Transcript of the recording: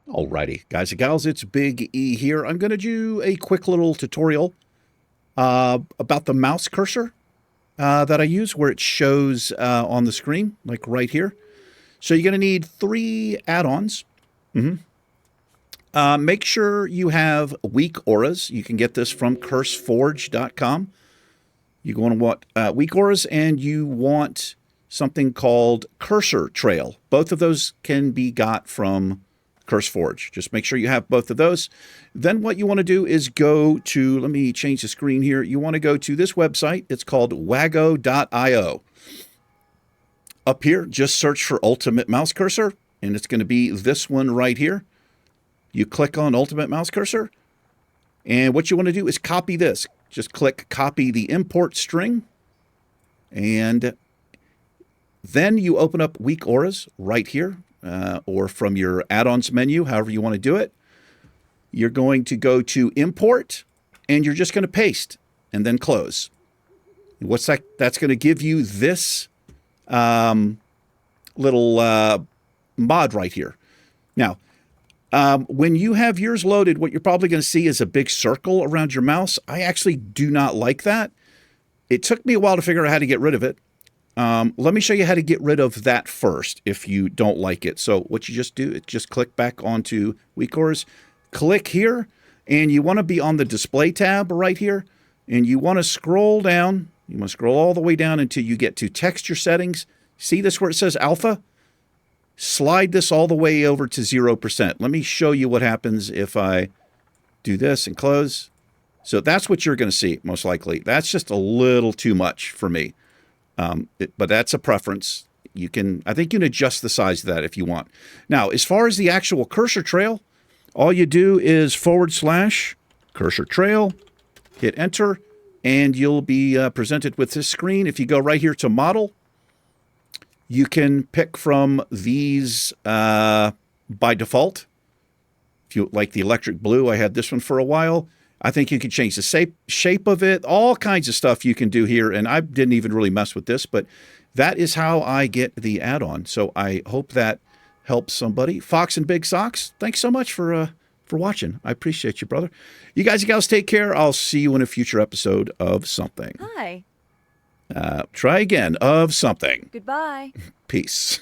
Alrighty, guys and gals, it's Big E here. I'm going to do a quick little tutorial about the mouse cursor that I use where it shows on the screen, like right here. So you're going to need 3 add-ons. Make sure you have weak auras. You can get this from curseforge.com. You're going to want weak auras, and you want something called cursor trail. Both of those can be got from CurseForge. Just make sure you have both of those. Then what you want to do is go to, let me change the screen here. You want to go to this website. It's called wago.io. Up here, just search for Ultimate Mouse Cursor, and it's going to be this one right here. You click on Ultimate Mouse Cursor, and what you want to do is copy this. Just click copy the import string, and then you open up weak auras right here. Or from your add-ons menu, however you want to do it. You're going to go to import, and you're just going to paste and then close. What's that? That's going to give you this little mod right here. Now, when you have yours loaded, what you're probably going to see is a big circle around your mouse. I actually do not like that. It took me a while to figure out how to get rid of it. Let me show you how to get rid of that first if you don't like it. So what you just do is just click back onto weak auras, click here, and you want to be on the display tab right here, and you want to scroll down. You want to scroll all the way down until you get to texture settings. See this where it says alpha? Slide this all the way over to 0%. Let me show you what happens if I do this and close. So that's what you're going to see, most likely. That's just a little too much for me. But that's a preference. I think you can adjust the size of that if you want. Now, as far as the actual cursor trail, all you do is / cursor trail, hit enter, and you'll be presented with this screen. If you go right here to model, you can pick from these by default. If you like the electric blue, I had this one for a while. I think you can change the shape of it, all kinds of stuff you can do here. And I didn't even really mess with this, but that is how I get the add-on. So I hope that helps somebody. Fox and Big Socks, thanks so much for watching. I appreciate you, brother. You guys and gals take care. I'll see you in a future episode of something. Hi. Try again of something. Goodbye. Peace.